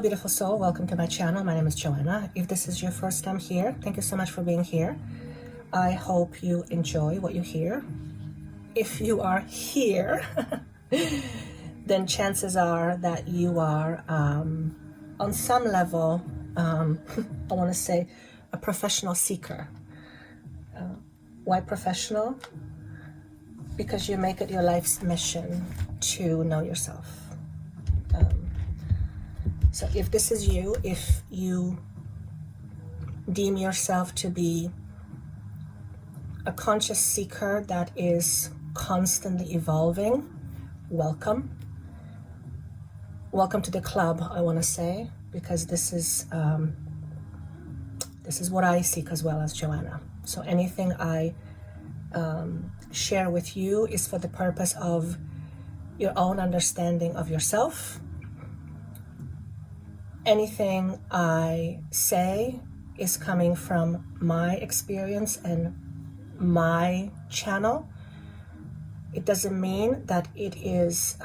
beautiful soul, welcome to my channel. My name is Joanna. If this is your first time here, thank you so much for being here. I hope you enjoy what you hear. If you are here, then chances are that you are on some level, I want to say, a professional seeker. Why professional? Because you make it your life's mission to know yourself. So if this is you, if you deem yourself to be a conscious seeker that is constantly evolving, welcome. Welcome to the club, I want to say, because this is what I seek as well as Joanna. So anything I share with you is for the purpose of your own understanding of yourself. Anything I say is coming from my experience and my channel. It doesn't mean that it is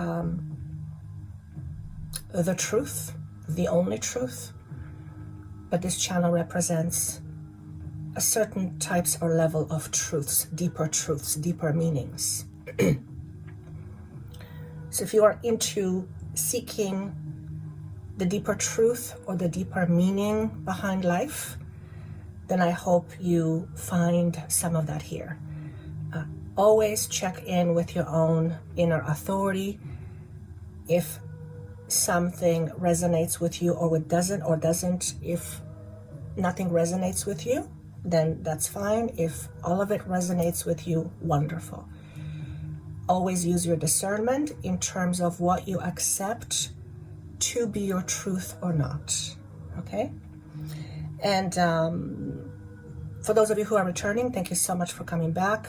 the truth, the only truth, but this channel represents a certain types or level of truths, deeper meanings. So if you are into seeking the deeper truth or the deeper meaning behind life, then I hope you find some of that here. Always check in with your own inner authority. If something resonates with you or it doesn't, if nothing resonates with you, then that's fine. If all of it resonates with you, wonderful. Always use your discernment in terms of what you accept to be your truth or not, okay? And for those of you who are returning, thank you so much for coming back.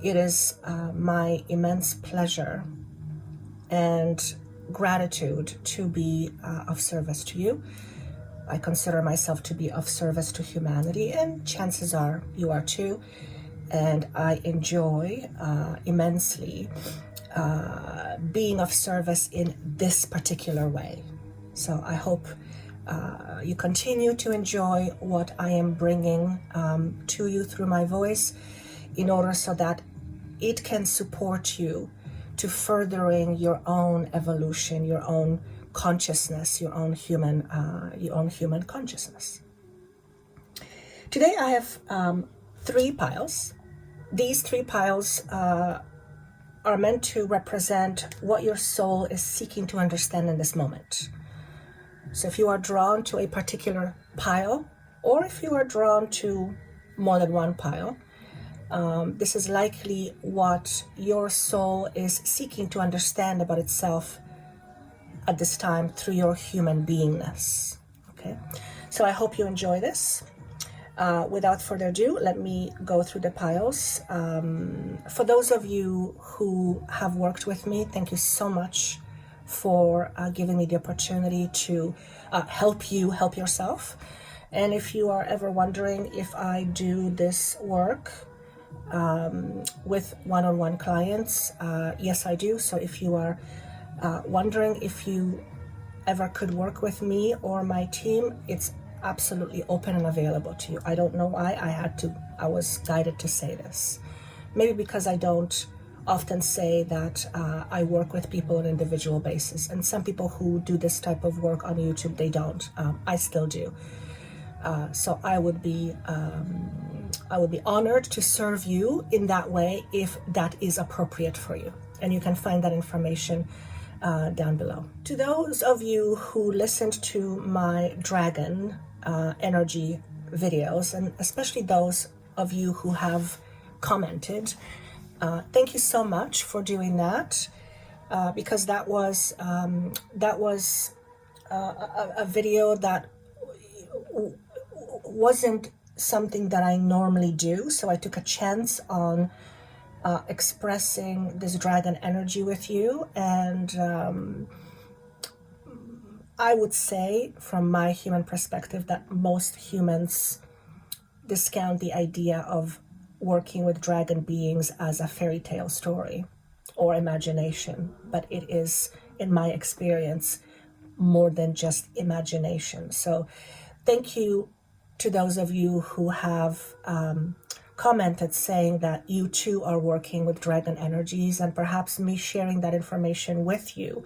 It is my immense pleasure and gratitude to be of service to you. I consider myself to be of service to humanity, and chances are you are too. And I enjoy immensely being of service in this particular way. So I hope you continue to enjoy what I am bringing to you through my voice, in order so that it can support you to furthering your own evolution, your own consciousness, your own human consciousness. Today I have 3 piles. These 3 piles are meant to represent what your soul is seeking to understand in this moment. So if you are drawn to a particular pile, or if you are drawn to more than one pile, this is likely what your soul is seeking to understand about itself at this time through your human beingness. Okay, so I hope you enjoy this. Without further ado, let me go through the piles. For those of you who have worked with me, thank you so much for giving me the opportunity to help you help yourself. And if you are ever wondering if I do this work with one-on-one clients, yes, I do. So if you are wondering if you ever could work with me or my team, it's absolutely open and available to you. I don't know why I was guided to say this. Maybe because I don't often say that I work with people on an individual basis, and some people who do this type of work on YouTube, they don't. I still do. So I would be honored to serve you in that way if that is appropriate for you. And you can find that information down below. To those of you who listened to my dragon energy videos, and especially those of you who have commented, thank you so much for doing that, because that was a video that wasn't something that I normally do, so I took a chance on expressing this dragon energy with you. And I would say, from my human perspective, that most humans discount the idea of working with dragon beings as a fairy tale story or imagination, but it is, in my experience, more than just imagination. So thank you to those of you who have commented saying that you too are working with dragon energies, and perhaps me sharing that information with you,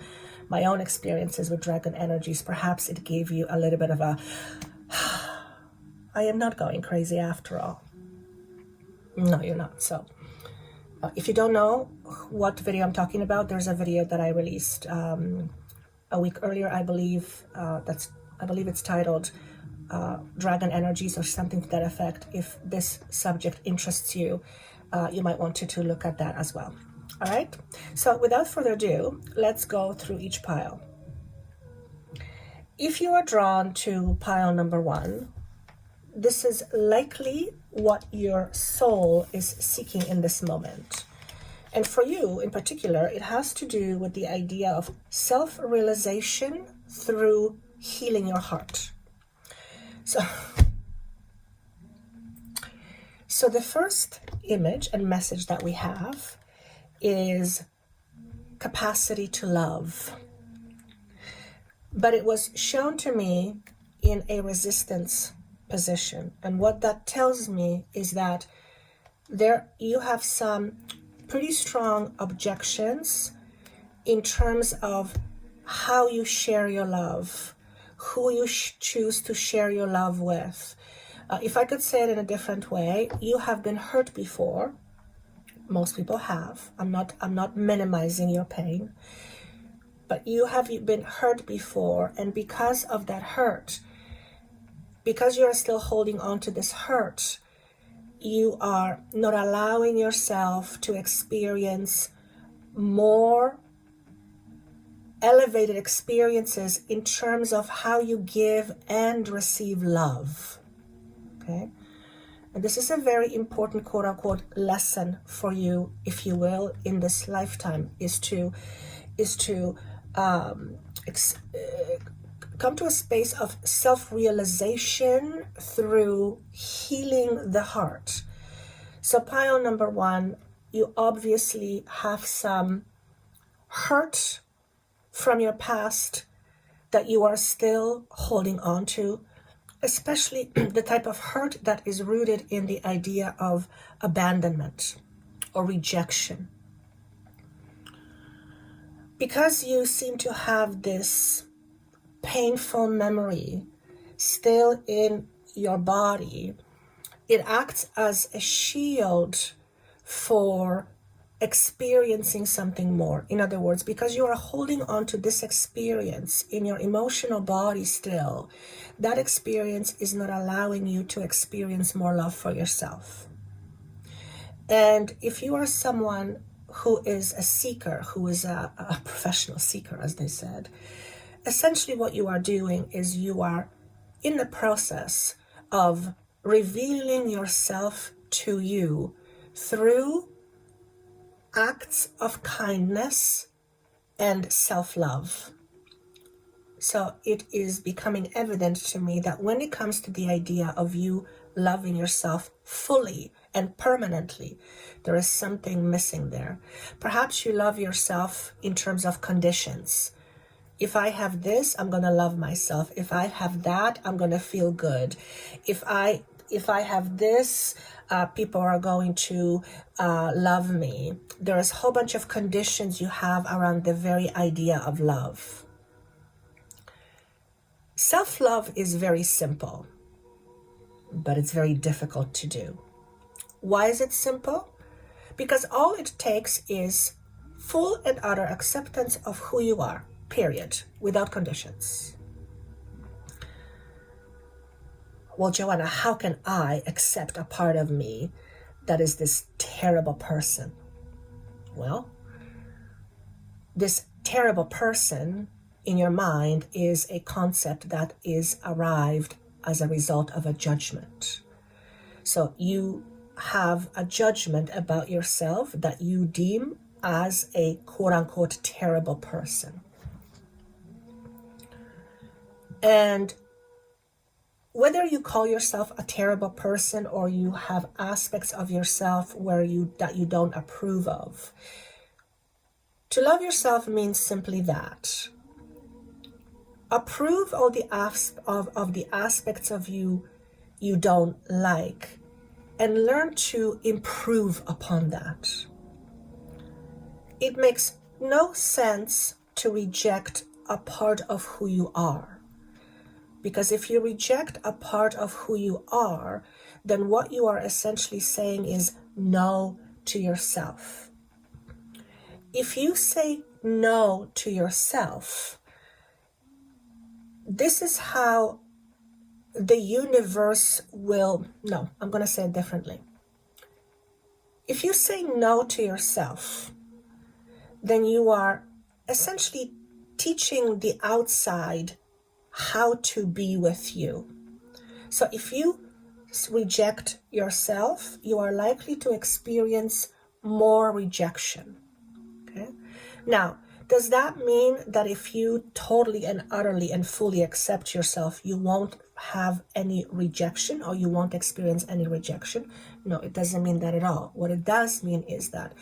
my own experiences with dragon energies, perhaps it gave you a little bit of a, I am not going crazy after all. No, you're not. So if you don't know what video I'm talking about, there's a video that I released a week earlier, I believe. I believe it's titled Dragon Energies or something to that effect. If this subject interests you, you might want to look at that as well. All right. So without further ado, let's go through each pile. If you are drawn to pile number 1, this is likely what your soul is seeking in this moment. And for you in particular, it has to do with the idea of self-realization through healing your heart. So the first image and message that we have is capacity to love. But it was shown to me in a resistance position. And what that tells me is that you have some pretty strong objections in terms of how you share your love, who you choose to share your love with. If I could say it in a different way, you have been hurt before. Most people have. I'm not minimizing your pain, but you have been hurt before, and because of that hurt, because you are still holding on to this hurt, you are not allowing yourself to experience more elevated experiences in terms of how you give and receive love. Okay? And this is a very important quote-unquote lesson for you, if you will, in this lifetime, is to come to a space of self-realization through healing the heart. So pile number 1, you obviously have some hurt from your past that you are still holding on to, especially the type of hurt that is rooted in the idea of abandonment or rejection. Because you seem to have this painful memory still in your body, it acts as a shield for experiencing something more. In other words, because you are holding on to this experience in your emotional body still, that experience is not allowing you to experience more love for yourself. And if you are someone who is a seeker, who is a professional seeker, as they said, essentially what you are doing is you are in the process of revealing yourself to you through acts of kindness and self-love. So it is becoming evident to me that when it comes to the idea of you loving yourself fully and permanently, there is something missing there. Perhaps you love yourself in terms of conditions. If I have this, I'm going to love myself. If I have that, I'm going to feel good. If I have this, people are going to love me. There is a whole bunch of conditions you have around the very idea of love. Self-love is very simple, but it's very difficult to do. Why is it simple? Because all it takes is full and utter acceptance of who you are, period, without conditions. Well, Joanna, how can I accept a part of me that is this terrible person? Well, this terrible person in your mind is a concept that is arrived as a result of a judgment. So you have a judgment about yourself that you deem as a quote-unquote terrible person. And whether you call yourself a terrible person or you have aspects of yourself that you don't approve of, to love yourself means simply that. Approve all the of the aspects of you you don't like, and learn to improve upon that. It makes no sense to reject a part of who you are. Because if you reject a part of who you are, then what you are essentially saying is no to yourself. If you say no to yourself, this is how the universe will, no, I'm going to say it differently. If you say no to yourself, then you are essentially teaching the outside how to be with you. So if you reject yourself, you are likely to experience more rejection. Okay? Now, does that mean that if you totally and utterly and fully accept yourself, you won't have any rejection or you won't experience any rejection? No, it doesn't mean that at all. What it does mean is that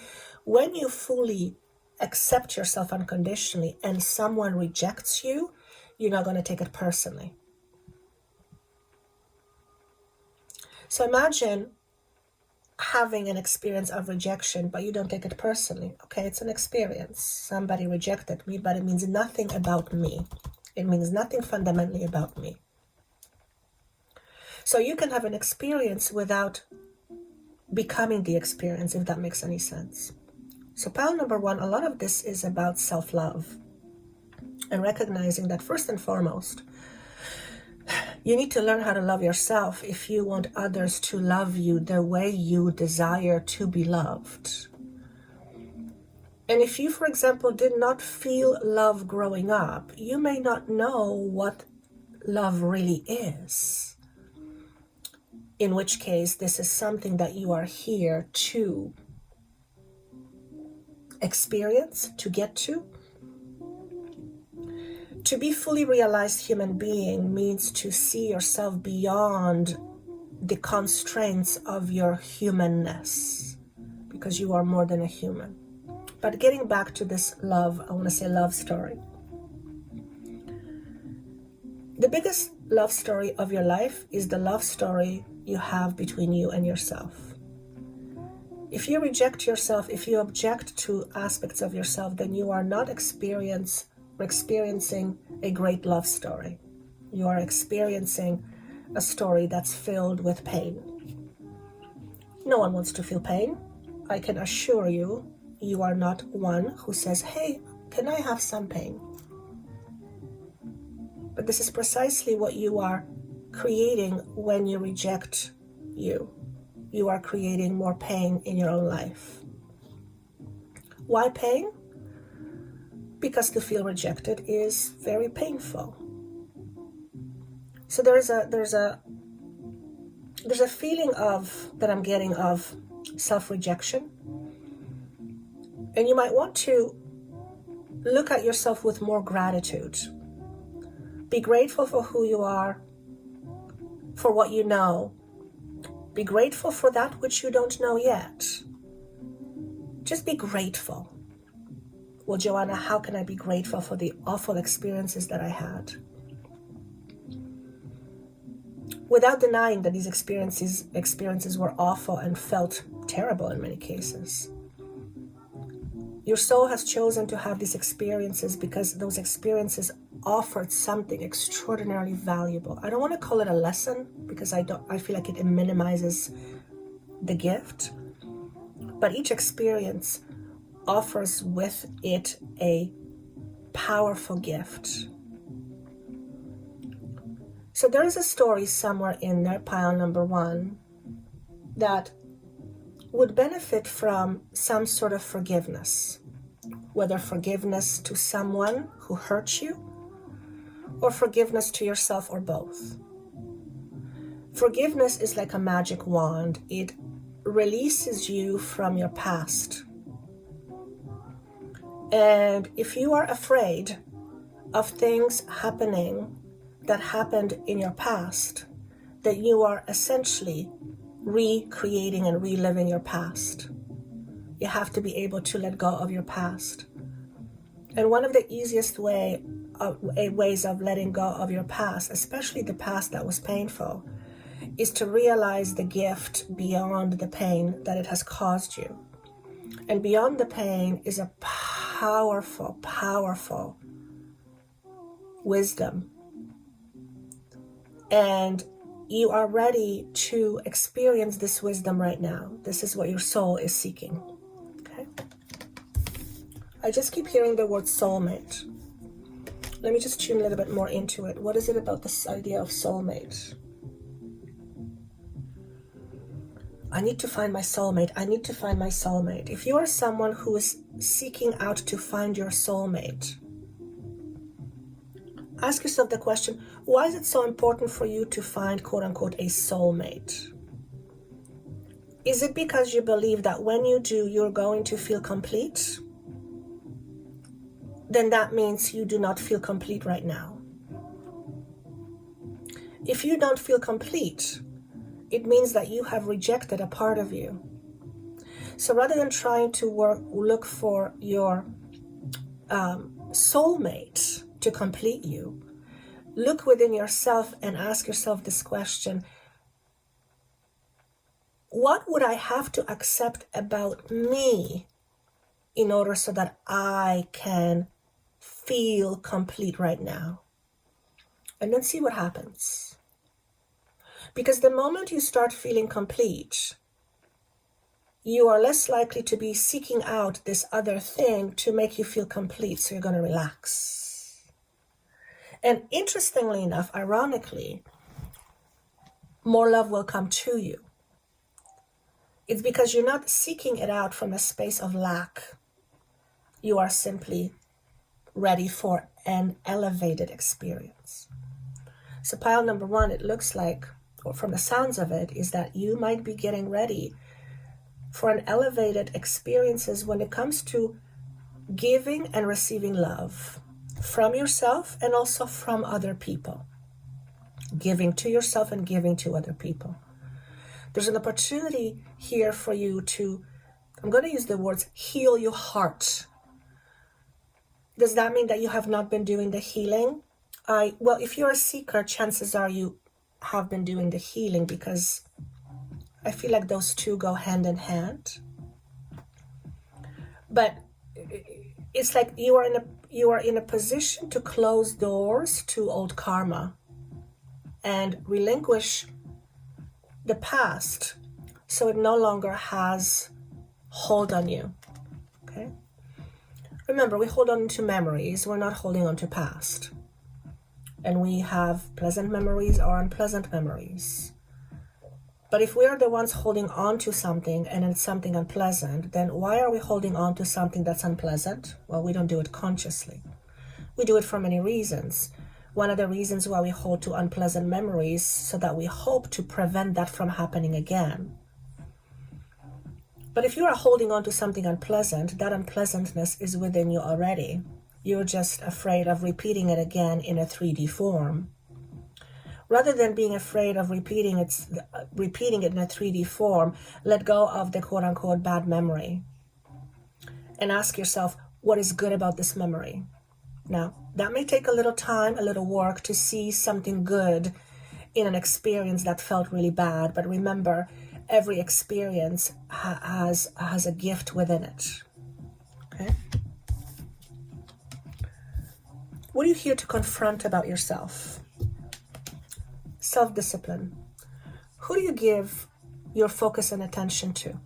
when you fully accept yourself unconditionally and someone rejects you, you're not going to take it personally. So imagine having an experience of rejection, but you don't take it personally. Okay, it's an experience. Somebody rejected me, but it means nothing about me. It means nothing fundamentally about me. So you can have an experience without becoming the experience, if that makes any sense. So pile number one, a lot of this is about self-love and recognizing that first and foremost, you need to learn how to love yourself if you want others to love you the way you desire to be loved. And if you, for example, did not feel love growing up, you may not know what love really is. In which case, this is something that you are here to experience, to get to. To be fully realized human being means to see yourself beyond the constraints of your humanness, because you are more than a human. But getting back to this love, I want to say love story. The biggest love story of your life is the love story you have between you and yourself. If you reject yourself, if you object to aspects of yourself, then you are not experiencing a great love story. You are experiencing a story that's filled with pain. No one wants to feel pain. I can assure you, you are not one who says, hey, can I have some pain? But this is precisely what you are creating when you reject you. You are creating more pain in your own life. Why pain? Because to feel rejected is very painful. So there's a feeling that I'm getting of self-rejection. And you might want to look at yourself with more gratitude. Be grateful for who you are, for what you know. Be grateful for that which you don't know yet. Just be grateful. Well, Joanna, how can I be grateful for the awful experiences that I had? Without denying that these experiences were awful and felt terrible in many cases. Your soul has chosen to have these experiences because those experiences offered something extraordinarily valuable. I don't want to call it a lesson because I feel like it minimizes the gift. But each experience offers with it a powerful gift. So there is a story somewhere in there, pile number one, that would benefit from some sort of forgiveness, whether forgiveness to someone who hurt you or forgiveness to yourself or both. Forgiveness is like a magic wand. It releases you from your past. And if you are afraid of things happening that happened in your past, then you are essentially recreating and reliving your past. You have to be able to let go of your past. And one of the easiest way ways of letting go of your past, especially the past that was painful, is to realize the gift beyond the pain that it has caused you. And beyond the pain is a powerful, powerful wisdom. And you are ready to experience this wisdom right now. This is what your soul is seeking. Okay? I just keep hearing the word soulmate. Let me just tune a little bit more into it. What is it about this idea of soulmate? I need to find my soulmate. I need to find my soulmate. If you are someone who is seeking out to find your soulmate, ask yourself the question, why is it so important for you to find, quote unquote, a soulmate? Is it because you believe that when you do, you're going to feel complete? Then that means you do not feel complete right now. If you don't feel complete, it means that you have rejected a part of you. So rather than trying to look for your soulmate to complete you, look within yourself and ask yourself this question: what would I have to accept about me in order so that I can feel complete right now? And then see what happens. Because the moment you start feeling complete, you are less likely to be seeking out this other thing to make you feel complete, so you're going to relax. And interestingly enough, ironically, more love will come to you. It's because you're not seeking it out from a space of lack. You are simply ready for an elevated experience. So pile number one, it looks like, or from the sounds of it, is that you might be getting ready for an elevated experiences when it comes to giving and receiving love from yourself and also from other people. Giving to yourself and giving to other people. There's an opportunity here for you to, I'm going to use the words, heal your heart. Does that mean that you have not been doing the healing? Well, if you're a seeker, chances are you have been doing the healing, because I feel like those two go hand in hand. But it's like you are in a position to close doors to old karma and relinquish the past so it no longer has hold on you. Okay? Remember, we hold on to memories, we're not holding on to past. And we have pleasant memories or unpleasant memories. But if we are the ones holding on to something and it's something unpleasant, then why are we holding on to something that's unpleasant? Well, we don't do it consciously. We do it for many reasons. One of the reasons why we hold to unpleasant memories so that we hope to prevent that from happening again. But if you are holding on to something unpleasant, that unpleasantness is within you already. You're just afraid of repeating it again in a 3D form. Rather than being afraid of repeating it in a 3D form, let go of the quote-unquote bad memory. And ask yourself, what is good about this memory? Now, that may take a little time, a little work to see something good in an experience that felt really bad. But remember, every experience has a gift within it. Okay? What are you here to confront about yourself? Self-discipline. Who do you give your focus and attention to?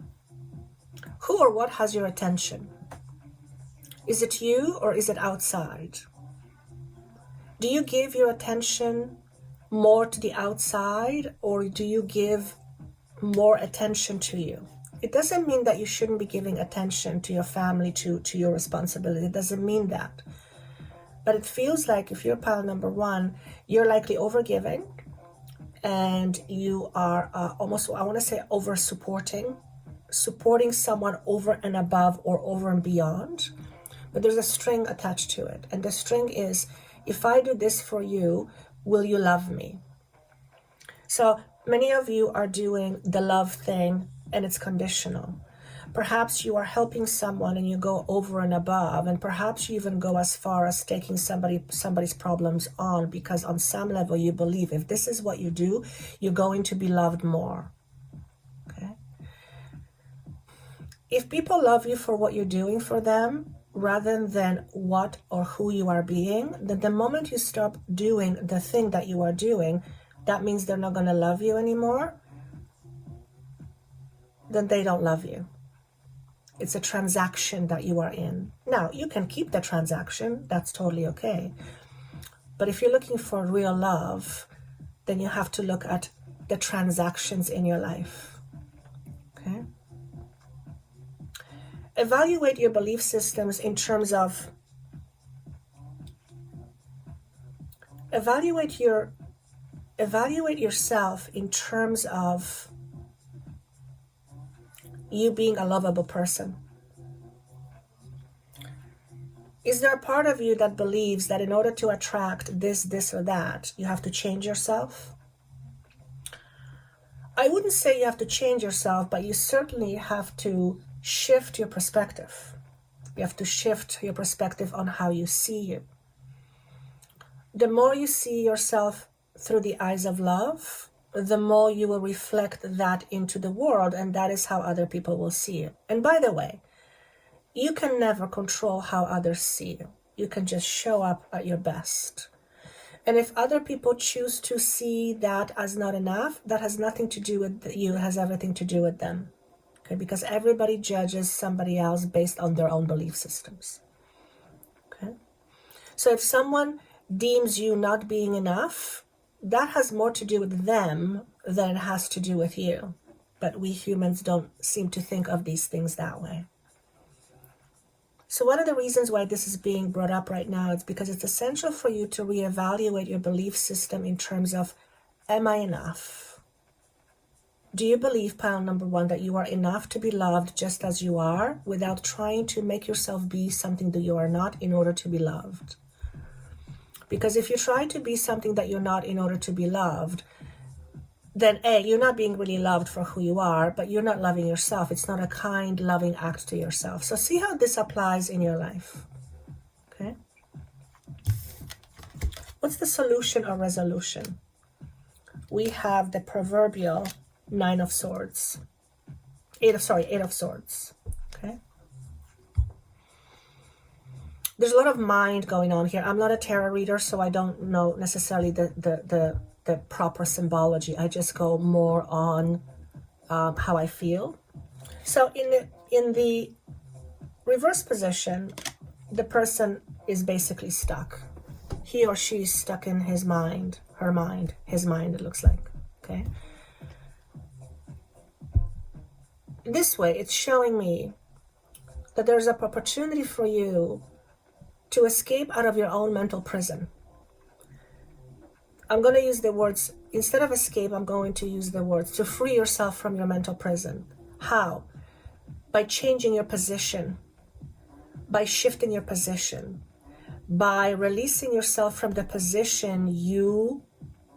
Who or what has your attention? Is it you or is it outside? Do you give your attention more to the outside, or do you give more attention to you? It doesn't mean that you shouldn't be giving attention to your family, to your responsibility. It doesn't mean that. But it feels like if you're pile number one, you're likely overgiving and you are almost, I want to say, supporting someone over and above or over and beyond. But there's a string attached to it. And the string is, if I do this for you, will you love me? So many of you are doing the love thing and it's conditional. Perhaps you are helping someone and you go over and above, and perhaps you even go as far as taking somebody's problems on, because on some level you believe if this is what you do, you're going to be loved more. Okay? If people love you for what you're doing for them rather than what or who you are being, then the moment you stop doing the thing that you are doing, that means they're not going to love you anymore. Then they don't love you. It's a transaction that you are in. Now, you can keep the transaction. That's totally okay. But if you're looking for real love, then you have to look at the transactions in your life. Okay? Evaluate your belief systems in terms of evaluate yourself in terms of you being a lovable person. Is there a part of you that believes that in order to attract this, or that, you have to change yourself? I wouldn't say you have to change yourself, but you certainly have to shift your perspective. You have to shift your perspective on how you see you. The more you see yourself through the eyes of love, the more you will reflect that into the world, and that is how other people will see you. And by the way, you can never control how others see you. You can just show up at your best. And if other people choose to see that as not enough, that has nothing to do with you, it has everything to do with them. Okay? Because everybody judges somebody else based on their own belief systems. Okay? So if someone deems you not being enough, that has more to do with them than it has to do with you. But we humans don't seem to think of these things that way. So one of the reasons why this is being brought up right now is because it's essential for you to reevaluate your belief system in terms of, am I enough? Do you believe, pile number one, that you are enough to be loved just as you are without trying to make yourself be something that you are not in order to be loved? Because if you try to be something that you're not in order to be loved, then A, you're not being really loved for who you are, but you're not loving yourself. It's not a kind, loving act to yourself. So see how this applies in your life. Okay? What's the solution or resolution? We have the proverbial Eight of Swords. Okay? There's a lot of mind going on here. I'm not a tarot reader, so I don't know necessarily the proper symbology. I just go more on how I feel. So in the reverse position, the person is basically stuck. He or she is stuck in his mind, her mind, his mind, it looks like. Okay. This way, it's showing me that there's an opportunity for you to escape out of your own mental prison. I'm going to use the words, instead of escape, I'm going to use the words to free yourself from your mental prison. How? By changing your position, by shifting your position, by releasing yourself from the position you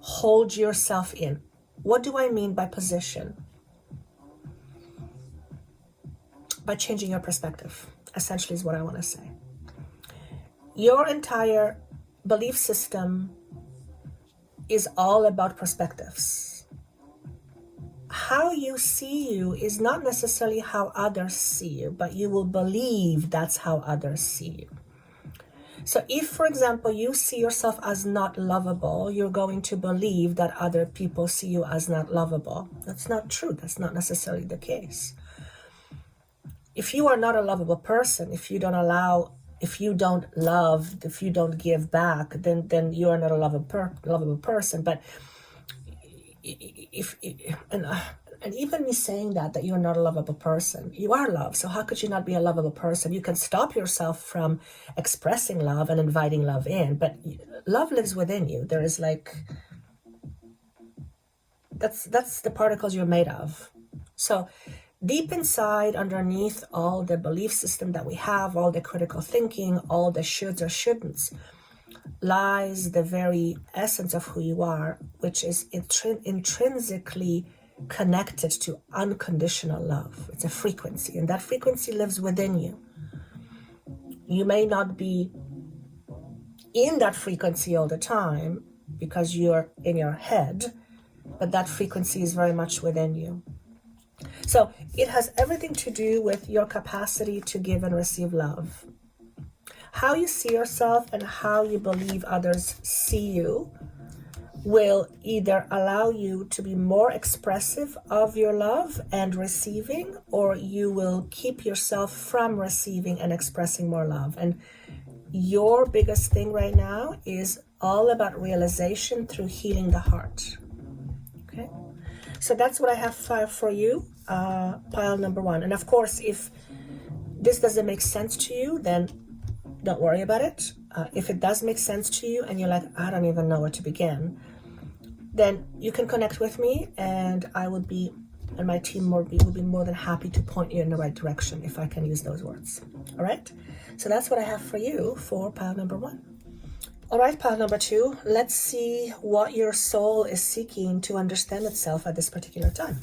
hold yourself in. What do I mean by position? By changing your perspective, essentially is what I want to say. Your entire belief system is all about perspectives. How you see you is not necessarily how others see you, but you will believe that's how others see you. So if, for example, you see yourself as not lovable, you're going to believe that other people see you as not lovable. That's not true. That's not necessarily the case. If you are not a lovable person, if you don't love, if you don't give back, then you are not a lovable person. But and even me saying that you're not a lovable person, you are loved. So how could you not be a lovable person? You can stop yourself from expressing love and inviting love in, but love lives within you. There is that's the particles you're made of. So deep inside, underneath all the belief system that we have, all the critical thinking, all the shoulds or shouldn'ts, lies the very essence of who you are, which is intrinsically connected to unconditional love. It's a frequency, and that frequency lives within you. You may not be in that frequency all the time because you're in your head, but that frequency is very much within you. So it has everything to do with your capacity to give and receive love. How you see yourself and how you believe others see you will either allow you to be more expressive of your love and receiving, or you will keep yourself from receiving and expressing more love. And your biggest thing right now is all about realization through healing the heart. Okay, so that's what I have for you, pile number one. And of course, if this doesn't make sense to you, then don't worry about it. If it does make sense to you and you're like, I don't even know where to begin, then you can connect with me, and I would be, and my team will be more than happy to point you in the right direction, if I can use those words. All right, so that's what I have for you for pile number one. All right, pile number two, let's see what your soul is seeking to understand itself at this particular time.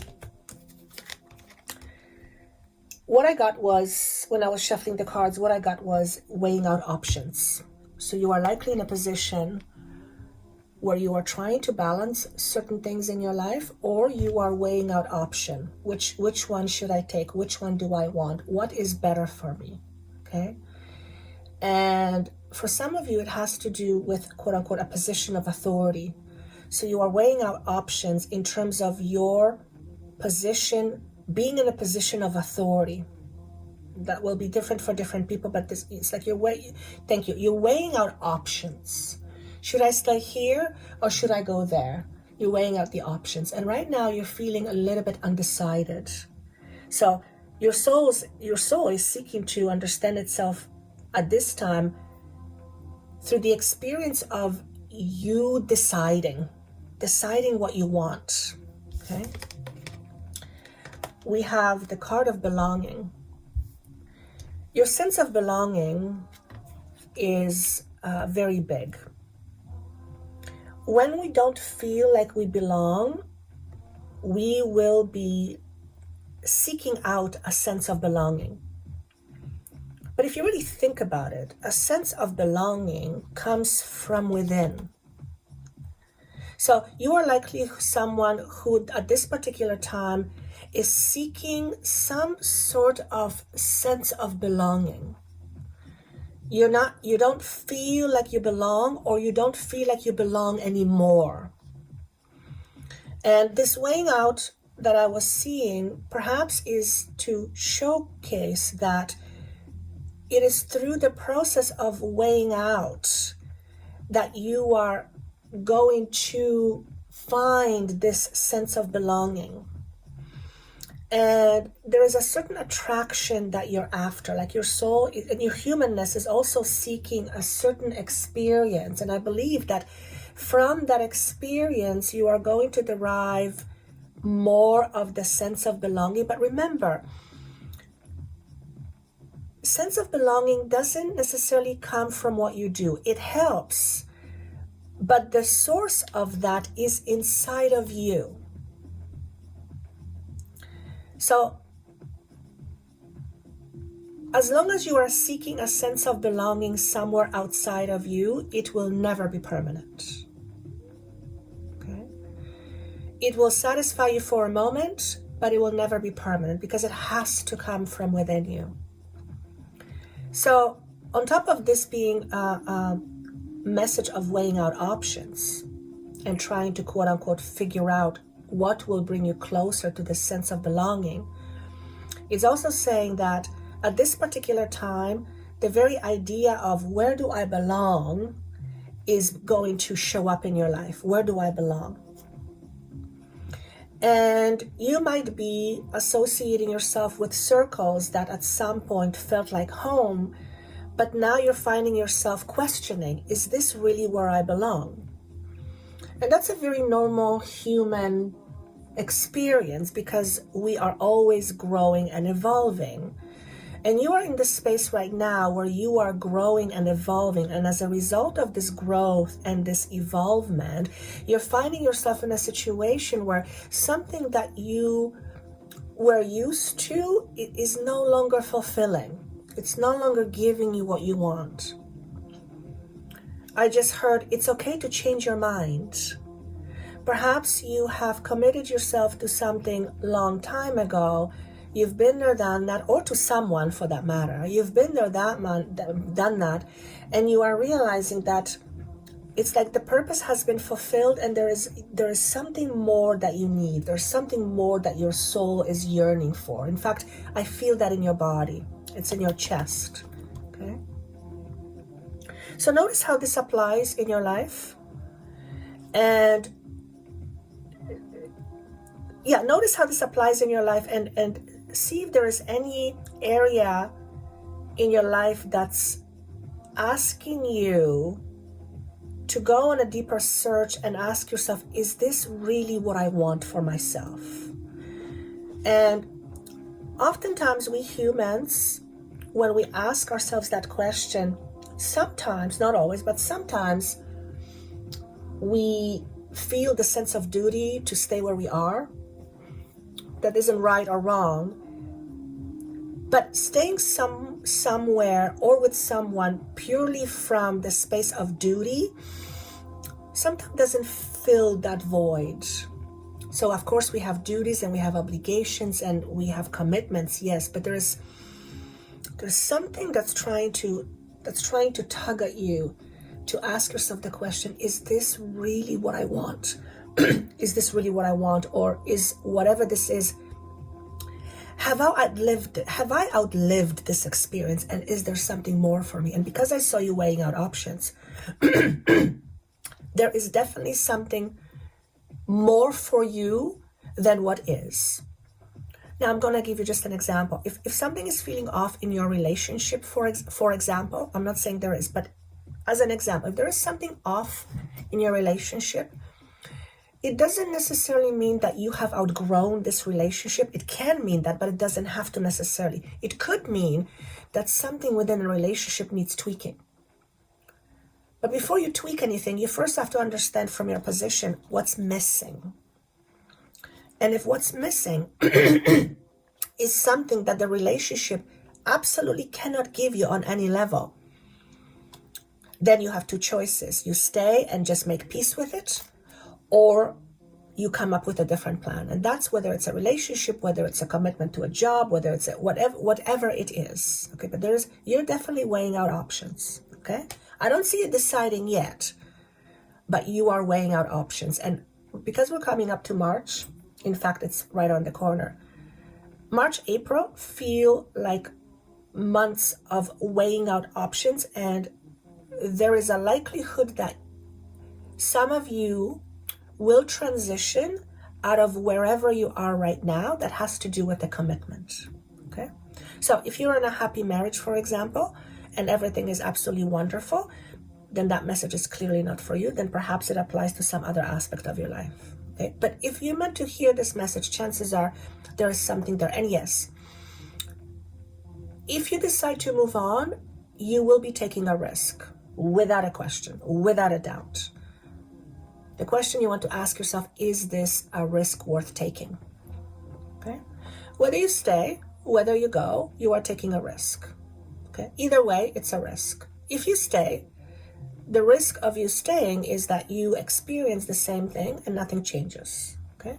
What I got was, when I was shuffling the cards, what I got was weighing out options. So you are likely in a position where you are trying to balance certain things in your life, or you are weighing out option. Which one should I take? Which one do I want? What is better for me? Okay. And for some of you, it has to do with, quote unquote, a position of authority. So you are weighing out options in terms of your position, being in a position of authority. That will be different for different people, but this, it's like you're weighing out options. Should I stay here or should I go there? You're weighing out the options. And right now you're feeling a little bit undecided. So your soul is seeking to understand itself at this time through the experience of you deciding what you want. Okay. We have the card of belonging. Your sense of belonging is very big. When we don't feel like we belong, we will be seeking out a sense of belonging. But if you really think about it, a sense of belonging comes from within. So you are likely someone who at this particular time is seeking some sort of sense of belonging. You don't feel like you belong, or you don't feel like you belong anymore. And this weighing out that I was seeing perhaps is to showcase that it is through the process of weighing out that you are going to find this sense of belonging. And there is a certain attraction that you're after, like your soul and your humanness is also seeking a certain experience. And I believe that from that experience, you are going to derive more of the sense of belonging. But remember, sense of belonging doesn't necessarily come from what you do. It helps, but the source of that is inside of you. So, as long as you are seeking a sense of belonging somewhere outside of you, it will never be permanent. Okay? It will satisfy you for a moment, but it will never be permanent because it has to come from within you. So, on top of this being a message of weighing out options and trying to, quote unquote, figure out what will bring you closer to the sense of belonging, it's also saying that at this particular time, the very idea of where do I belong is going to show up in your life. Where do I belong? And you might be associating yourself with circles that at some point felt like home, but now you're finding yourself questioning, is this really where I belong? And that's a very normal human experience because we are always growing and evolving. And you are in this space right now where you are growing and evolving. And as a result of this growth and this evolvement, you're finding yourself in a situation where something that you were used to is no longer fulfilling. It's no longer giving you what you want. I just heard it's okay to change your mind. Perhaps you have committed yourself to something long time ago. You've been there, done that, or to someone for that matter. You've been there, done that, and you are realizing that it's like the purpose has been fulfilled, and there is something more that you need. There's something more that your soul is yearning for. In fact, I feel that in your body. It's in your chest. Okay. So notice how this applies in your life, and yeah, notice how this applies in your life, and see if there is any area in your life that's asking you to go on a deeper search and ask yourself, is this really what I want for myself? And oftentimes we humans, when we ask ourselves that question, sometimes, not always, but sometimes we feel the sense of duty to stay where we are. That isn't right or wrong, but staying somewhere or with someone purely from the space of duty sometimes doesn't fill that void. So of course we have duties and we have obligations and we have commitments, yes, but there's something that's trying to tug at you to ask yourself the question, is this really what I want? Is this really what I want? Or is whatever this is, have I outlived this experience, and is there something more for me? And because I saw you weighing out options, there is definitely something more for you than what is. Now I'm going to give you just an example. If something is feeling off in your relationship, for example, I'm not saying there is, but as an example, if there is something off in your relationship, it doesn't necessarily mean that you have outgrown this relationship. It can mean that, but it doesn't have to necessarily. It could mean that something within a relationship needs tweaking. But before you tweak anything, you first have to understand from your position what's missing. And if what's missing is something that the relationship absolutely cannot give you on any level, then you have two choices. You stay and just make peace with it, or you come up with a different plan. And that's whether it's a relationship, whether it's a commitment to a job, whether it's whatever it is. Okay, but you're definitely weighing out options. Okay, I don't see you deciding yet, but you are weighing out options. And because we're coming up to March, in fact, it's right on the corner. March, April feel like months of weighing out options, and there is a likelihood that some of you will transition out of wherever you are right now that has to do with a commitment. Okay, so if you're in a happy marriage, for example, and everything is absolutely wonderful, then that message is clearly not for you. Then perhaps it applies to some other aspect of your life. Okay, but if you're meant to hear this message, chances are there is something there. And yes, if you decide to move on, you will be taking a risk, without a question, without a doubt. The question you want to ask yourself, is this a risk worth taking? Okay. Whether you stay, whether you go, you are taking a risk. Okay. Either way, it's a risk. If you stay, the risk of you staying is that you experience the same thing and nothing changes. Okay.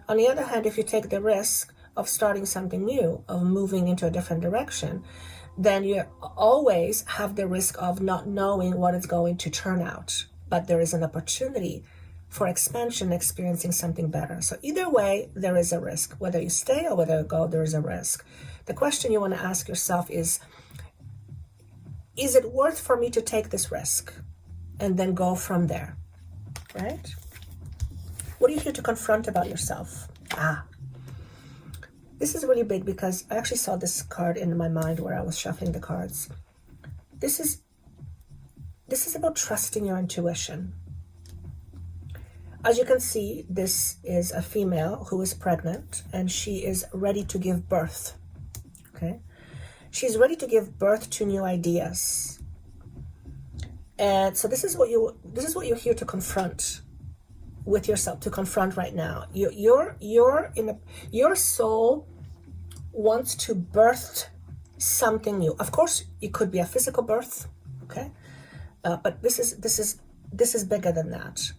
On the other hand, if you take the risk of starting something new, of moving into a different direction, then you always have the risk of not knowing what it's going to turn out. But there is an opportunity for expansion, experiencing something better. So either way, there is a risk. Whether you stay or whether you go, there is a risk. The question you want to ask yourself is it worth for me to take this risk? And then go from there, right? What are you here to confront about yourself? This is really big because I actually saw this card in my mind where I was shuffling the cards. This is about trusting your intuition. As you can see, this is a female who is pregnant and she is ready to give birth. Okay. She's ready to give birth to new ideas. And so this is what you're here to confront with yourself, to confront right now. Your soul wants to birth something new. Of course, it could be a physical birth, okay? But this is bigger than that.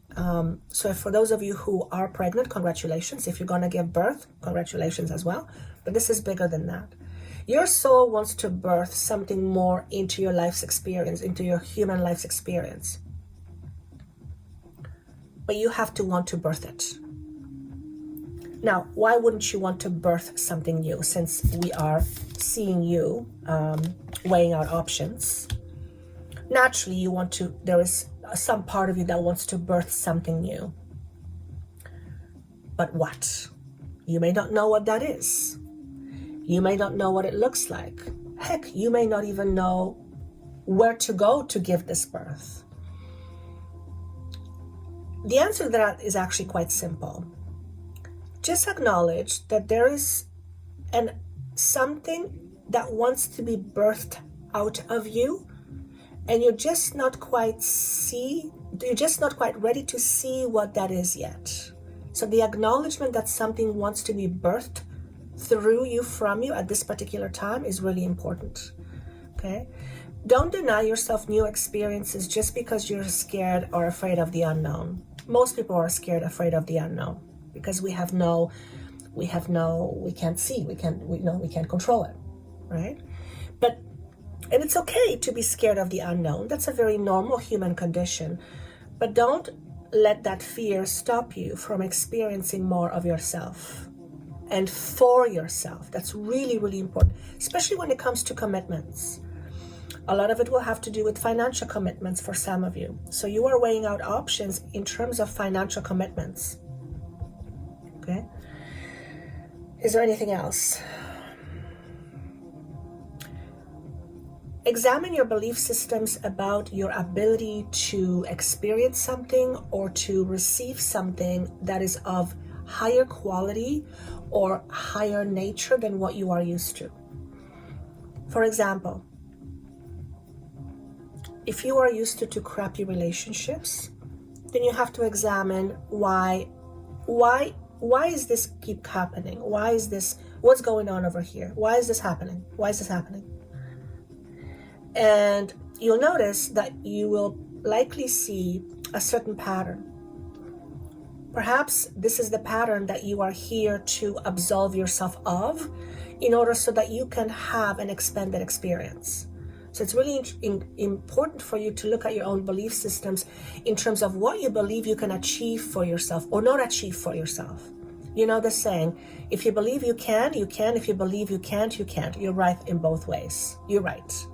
So for those of you who are pregnant, congratulations. If you're gonna give birth, congratulations as well. But this is bigger than that. Your soul wants to birth something more into your life's experience, into your human life's experience. But you have to want to birth it. Now, why wouldn't you want to birth something new, since we are seeing you weighing out options? Naturally, you want to, there is some part of you that wants to birth something new. But what? You may not know what that is. You may not know what it looks like. Heck, you may not even know where to go to give this birth. The answer to that is actually quite simple. Just acknowledge that there is something that wants to be birthed out of you, and you're just not quite ready to see what that is yet. So the acknowledgement that something wants to be birthed through you, from you at this particular time is really important. Okay? Don't deny yourself new experiences just because you're scared or afraid of the unknown. Most people are scared, afraid of the unknown, because we can't see, we can't control it, right? And it's okay to be scared of the unknown. That's a very normal human condition. But don't let that fear stop you from experiencing more of yourself and for yourself. That's really, really important, especially when it comes to commitments. A lot of it will have to do with financial commitments for some of you. So you are weighing out options in terms of financial commitments. Okay? Is there anything else? Examine your belief systems about your ability to experience something or to receive something that is of higher quality or higher nature than what you are used to. For example, if you are used to crappy relationships, then you have to examine why is this keep happening? What's going on over here? Why is this happening? And you'll notice that you will likely see a certain pattern. Perhaps this is the pattern that you are here to absolve yourself of in order so that you can have an expanded experience. So it's really important for you to look at your own belief systems in terms of what you believe you can achieve for yourself or not achieve for yourself. You know the saying, if you believe you can, you can. If you believe you can't, you can't. You're right in both ways. You're right.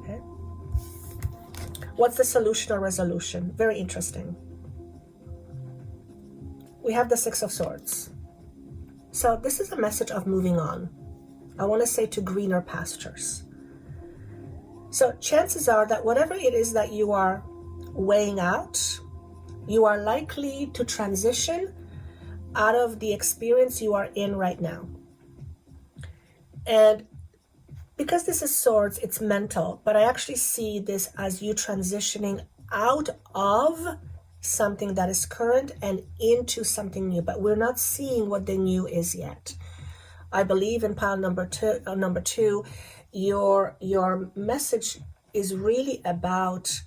Okay? What's the solution or resolution? Very interesting. We have the Six of Swords. So this is a message of moving on. I want to say to greener pastures. So chances are that whatever it is that you are weighing out, you are likely to transition out of the experience you are in right now. And because this is swords, it's mental, but I actually see this as you transitioning out of something that is current and into something new, but we're not seeing what the new is yet. I believe in pile number two, your message is really about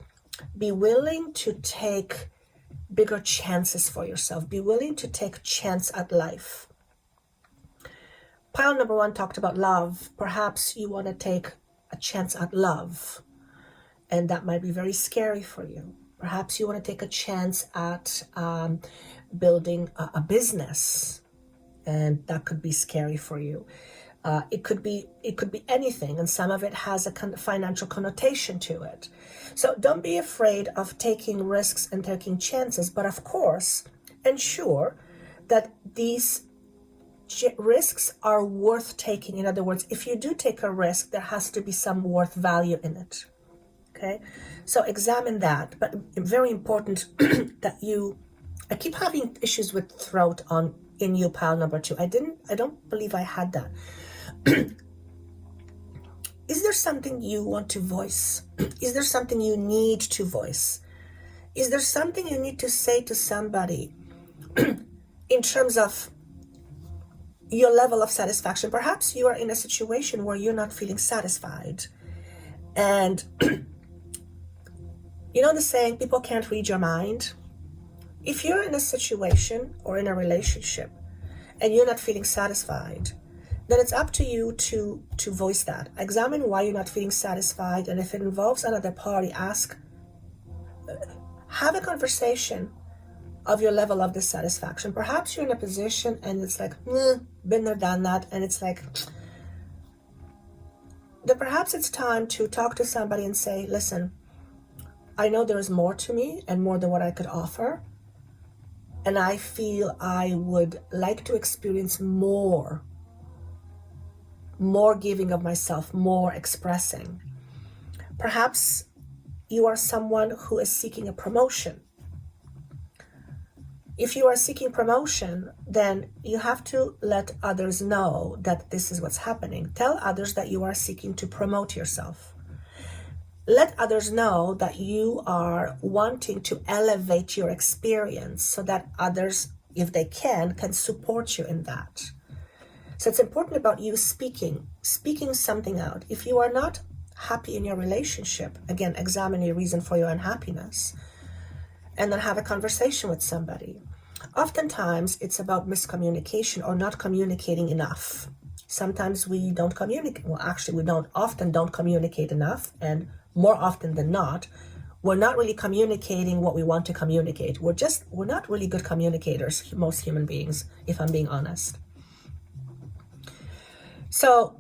be willing to take bigger chances for yourself. Be willing to take chance at life. Pile number one talked about love. Perhaps you want to take a chance at love, and that might be very scary for you. Perhaps you want to take a chance at building a business, and that could be scary for you. It could be anything, and some of it has a financial connotation to it. So don't be afraid of taking risks and taking chances, but of course, ensure that these risks are worth taking. In other words, if you do take a risk, there has to be some worth value in it. Okay, so examine that. But very important that I keep having issues with throat in you, pile number two. I don't believe I had that. is there something you want to voice? Is there something you need to voice? Is there something you need to say to somebody in terms of your level of satisfaction? Perhaps you are in a situation where you're not feeling satisfied. And you know the saying, people can't read your mind? If you're in a situation or in a relationship and you're not feeling satisfied, then it's up to you to voice that. Examine why you're not feeling satisfied, and if it involves another party, have a conversation of your level of dissatisfaction. Perhaps you're in a position and it's like, been there, done that, and it's like, then perhaps it's time to talk to somebody and say, listen, I know there is more to me and more than what I could offer, and I feel I would like to experience more giving of myself, more expressing. Perhaps you are someone who is seeking a promotion. If you are seeking promotion, then you have to let others know that this is what's happening. Tell others that you are seeking to promote yourself. Let others know that you are wanting to elevate your experience so that others, if they can support you in that. So it's important about you speaking something out. If you are not happy in your relationship, again, examine your reason for your unhappiness and then have a conversation with somebody. Oftentimes, it's about miscommunication or not communicating enough. Sometimes we don't communicate. Well, actually, we often don't communicate enough, and more often than not, we're not really communicating what we want to communicate. We're not really good communicators, most human beings, if I'm being honest. So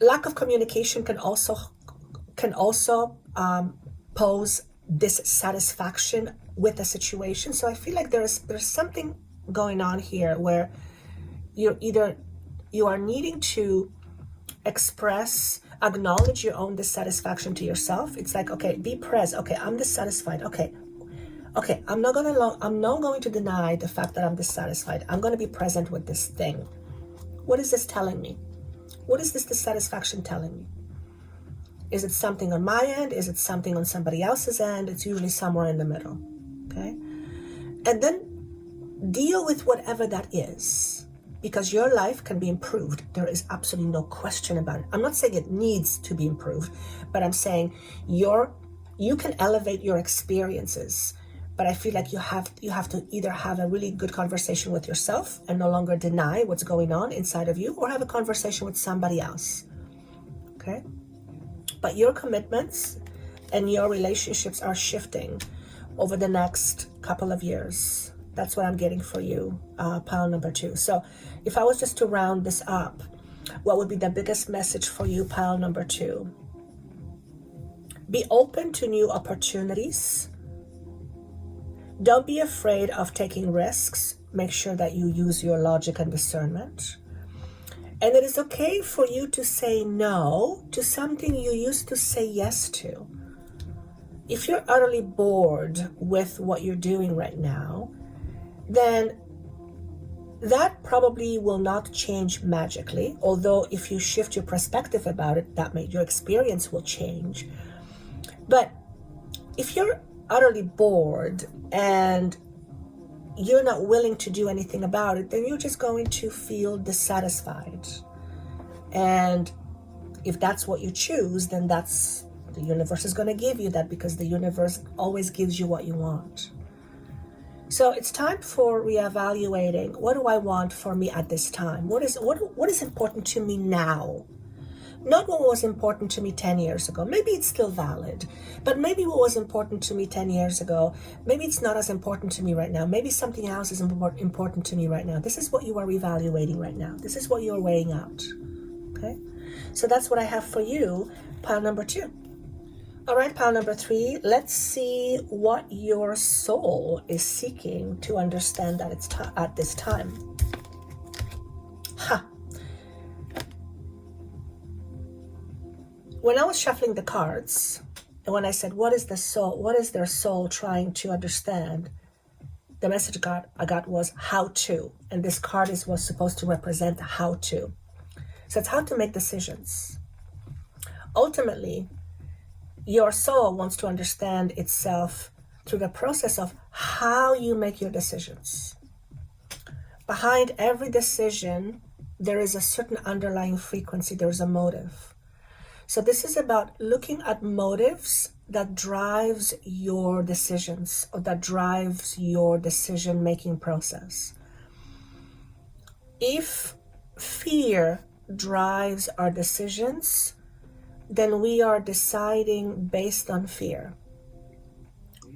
lack of communication can also pose dissatisfaction with a situation. So I feel like there's something going on here where you are needing to acknowledge your own dissatisfaction to yourself. It's like, okay, be present. Okay, I'm dissatisfied. Okay, I'm not going to deny the fact that I'm dissatisfied. I'm going to be present with this thing. What is this telling me? What is this dissatisfaction telling me? Is it something on my end? Is it something on somebody else's end? It's usually somewhere in the middle, okay? And then deal with whatever that is, because your life can be improved. There is absolutely no question about it. I'm not saying it needs to be improved, but I'm saying you can elevate your experiences. But I feel like you have to either have a really good conversation with yourself and no longer deny what's going on inside of you, or have a conversation with somebody else, okay? But your commitments and your relationships are shifting over the next couple of years. That's what I'm getting for you, pile number 2. So if I was just to round this up, what would be the biggest message for you, pile number 2? Be open to new opportunities. Don't be afraid of taking risks. Make sure that you use your logic and discernment. And it is okay for you to say no to something you used to say yes to. If you're utterly bored with what you're doing right now, then that probably will not change magically. Although if you shift your perspective about it, your experience will change. But if you're utterly bored and you're not willing to do anything about it, then you're just going to feel dissatisfied. And if that's what you choose, then the universe is going to give you that, because the universe always gives you what you want. So it's time for reevaluating. What do I want for me at this time? What is important to me now? Not what was important to me 10 years ago. Maybe it's still valid, but maybe what was important to me 10 years ago, maybe it's not as important to me right now. Maybe something else is important to me right now. This is what you are evaluating right now. This is what you are weighing out. Okay? So that's what I have for you, pile number 2. All right, pile number 3, let's see what your soul is seeking to understand at this time. When I was shuffling the cards, and when I said, what is their soul trying to understand? The message I got was how to, and this card was supposed to represent how to. So it's how to make decisions. Ultimately, your soul wants to understand itself through the process of how you make your decisions. Behind every decision, there is a certain underlying frequency, there's a motive. So this is about looking at motives that drives your decisions or that drives your decision-making process. If fear drives our decisions, then we are deciding based on fear.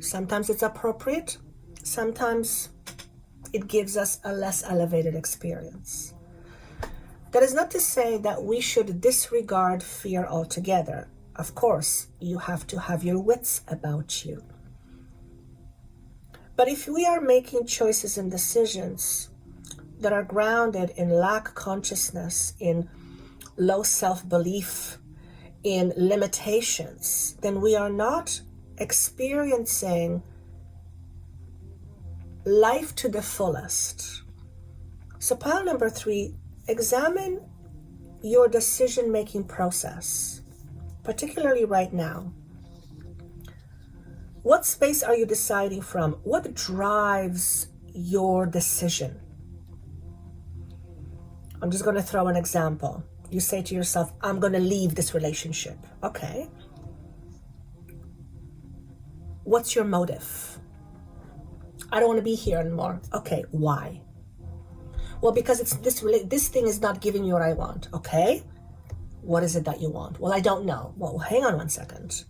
Sometimes it's appropriate, sometimes it gives us a less elevated experience. That is not to say that we should disregard fear altogether. Of course, you have to have your wits about you. But if we are making choices and decisions that are grounded in lack consciousness, in low self-belief, in limitations, then we are not experiencing life to the fullest. So pile number 3, examine your decision-making process, particularly right now. What space are you deciding from? What drives your decision? I'm just going to throw an example. You say to yourself, I'm going to leave this relationship. Okay. What's your motive? I don't want to be here anymore. Okay, why? Well, because it's this thing is not giving me what I want. Okay, what is it that you want? Well, I don't know. Well, hang on one second.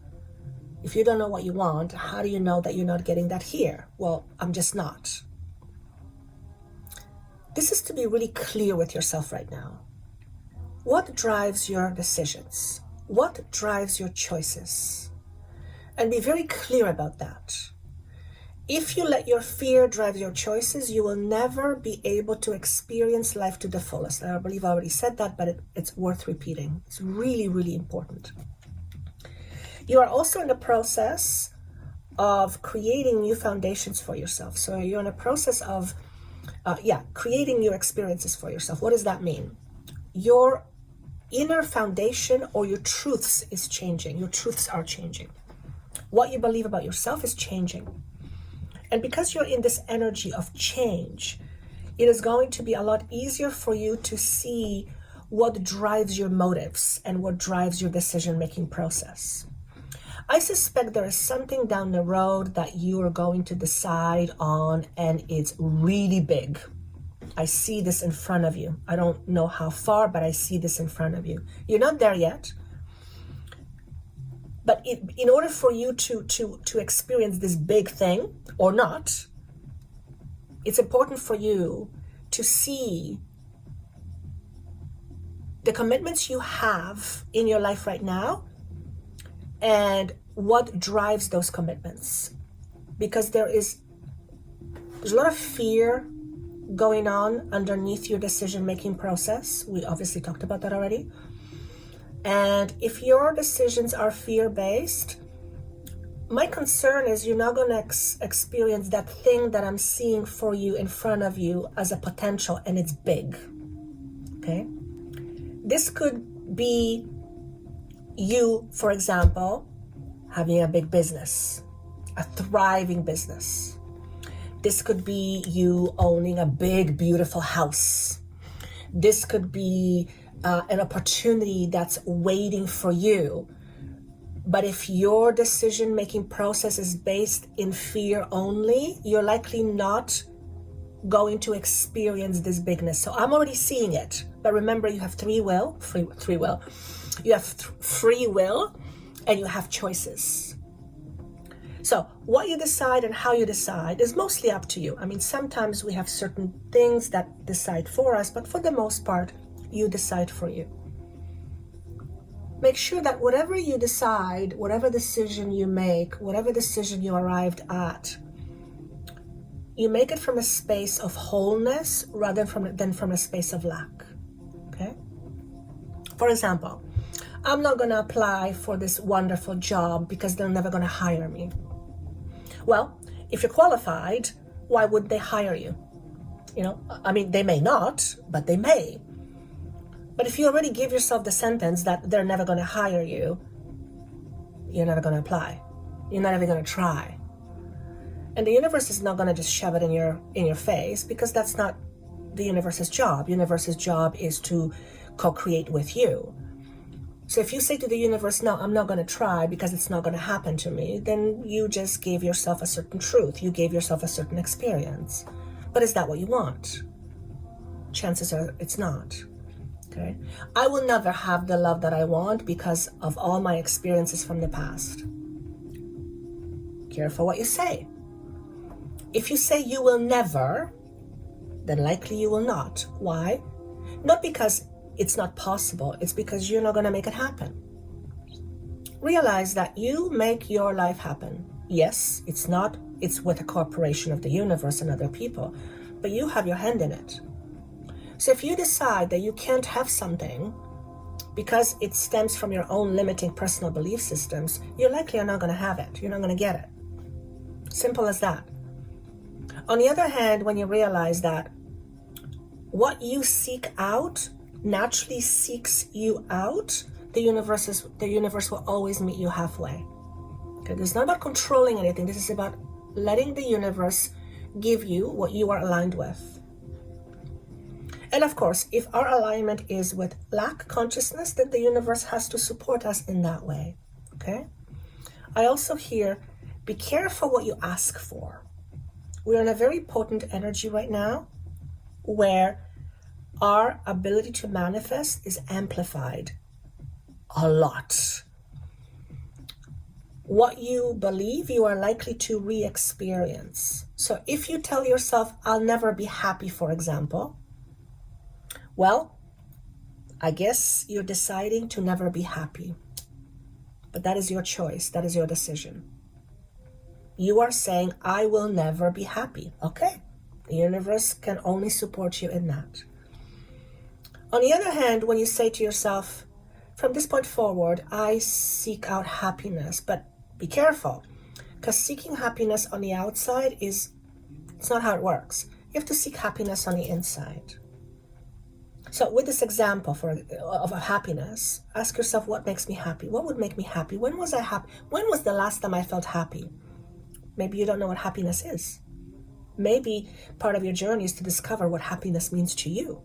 If you don't know what you want, how do you know that you're not getting that here? Well, I'm just not. This is to be really clear with yourself right now. What drives your decisions? What drives your choices? And be very clear about that. If you let your fear drive your choices, you will never be able to experience life to the fullest. I believe I already said that, but it's worth repeating. It's really, really important. You are also in the process of creating new foundations for yourself. So you're in a process of, creating new experiences for yourself. What does that mean? Your inner foundation or your truths is changing. Your truths are changing. What you believe about yourself is changing. And because you're in this energy of change, it is going to be a lot easier for you to see what drives your motives and what drives your decision-making process. I suspect there is something down the road that you are going to decide on, and it's really big. I see this in front of you. I don't know how far, but I see this in front of you. You're not there yet. But in order for you to experience this big thing, or not, it's important for you to see the commitments you have in your life right now and what drives those commitments. Because there's a lot of fear going on underneath your decision-making process. We obviously talked about that already. And if your decisions are fear-based, my concern is you're not going to experience that thing that I'm seeing for you in front of you as a potential, and it's big. Okay? This could be you, for example, having a big business, a thriving business. This could be you owning a big, beautiful house. This could be an opportunity that's waiting for you. But if your decision-making process is based in fear only, you're likely not going to experience this bigness. So I'm already seeing it. But remember, you have free will. You have free will, and you have choices. So what you decide and how you decide is mostly up to you. I mean, sometimes we have certain things that decide for us, but for the most part, you decide for you. Make sure that whatever you decide, whatever decision you make, whatever decision you arrived at, you make it from a space of wholeness rather than from a space of lack. Okay? For example, I'm not going to apply for this wonderful job because they're never going to hire me. Well, if you're qualified, why would they hire you? You know, I mean, they may not, but they may. But if you already give yourself the sentence that they're never going to hire you, you're never going to apply. You're not even going to try. And the universe is not going to just shove it in your face, because that's not the universe's job. Universe's job is to co-create with you. So if you say to the universe, no, I'm not going to try because it's not going to happen to me, then you just gave yourself a certain truth. You gave yourself a certain experience. But is that what you want? Chances are it's not. Okay? I will never have the love that I want because of all my experiences from the past. Careful what you say. If you say you will never, then likely you will not. Why? Not because it's not possible, it's because you're not going to make it happen. Realize that you make your life happen. Yes, it's with a corporation of the universe and other people, but you have your hand in it. So if you decide that you can't have something because it stems from your own limiting personal belief systems, you likely are not going to have it. You're not going to get it. Simple as that. On the other hand, when you realize that what you seek out naturally seeks you out, the universe will always meet you halfway. Okay, this is not about controlling anything. This is about letting the universe give you what you are aligned with. And of course, if our alignment is with lack consciousness, then the universe has to support us in that way. Okay? I also hear, be careful what you ask for. We're in a very potent energy right now where our ability to manifest is amplified a lot. What you believe, you are likely to re-experience. So if you tell yourself, I'll never be happy, for example, well, I guess you're deciding to never be happy. But that is your choice. That is your decision. You are saying, I will never be happy. Okay. The universe can only support you in that. On the other hand, when you say to yourself, from this point forward, I seek out happiness, but be careful, because seeking happiness on the outside it's not how it works. You have to seek happiness on the inside. So with this example of happiness, ask yourself, what makes me happy? What would make me happy? When was I happy? When was the last time I felt happy? Maybe you don't know what happiness is. Maybe part of your journey is to discover what happiness means to you.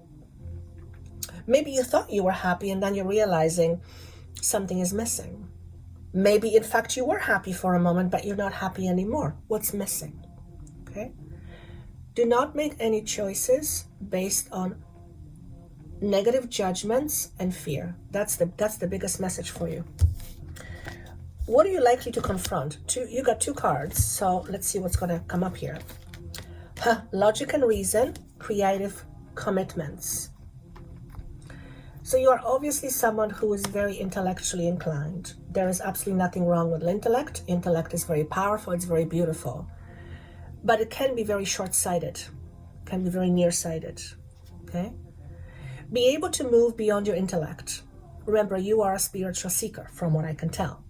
Maybe you thought you were happy and then you're realizing something is missing. Maybe in fact you were happy for a moment, but you're not happy anymore. What's missing? Okay? Do not make any choices based on negative judgments and fear. That's the biggest message for you. What are you likely to confront? You got two cards, so let's see what's going to come up here. Logic and reason, creative commitments. So you are obviously someone who is very intellectually inclined. There is absolutely nothing wrong with intellect. Intellect is very powerful, it's very beautiful. But it can be very short-sighted, can be very nearsighted, okay? Be able to move beyond your intellect. Remember, you are a spiritual seeker, from what I can tell.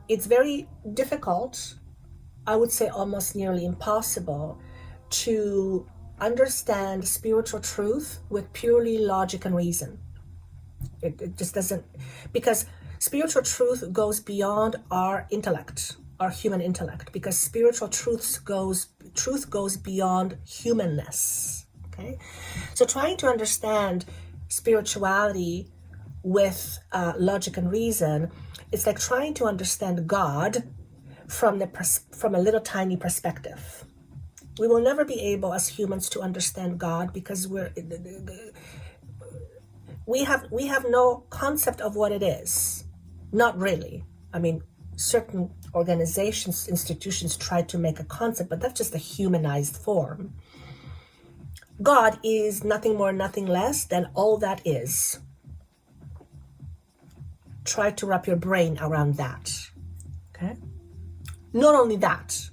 It's very difficult, I would say almost nearly impossible, to understand spiritual truth with purely logic and reason. It just doesn't, because spiritual truth goes beyond our intellect, our human intellect, because spiritual truth goes beyond humanness. Okay, so trying to understand spirituality with logic and reason, it's like trying to understand God from a little tiny perspective. We will never be able as humans to understand God because we have no concept of what it is. Not really. I mean, certain organizations, institutions try to make a concept, but that's just a humanized form. God is nothing more, nothing less than all that is. Try to wrap your brain around that. Okay? Not only that,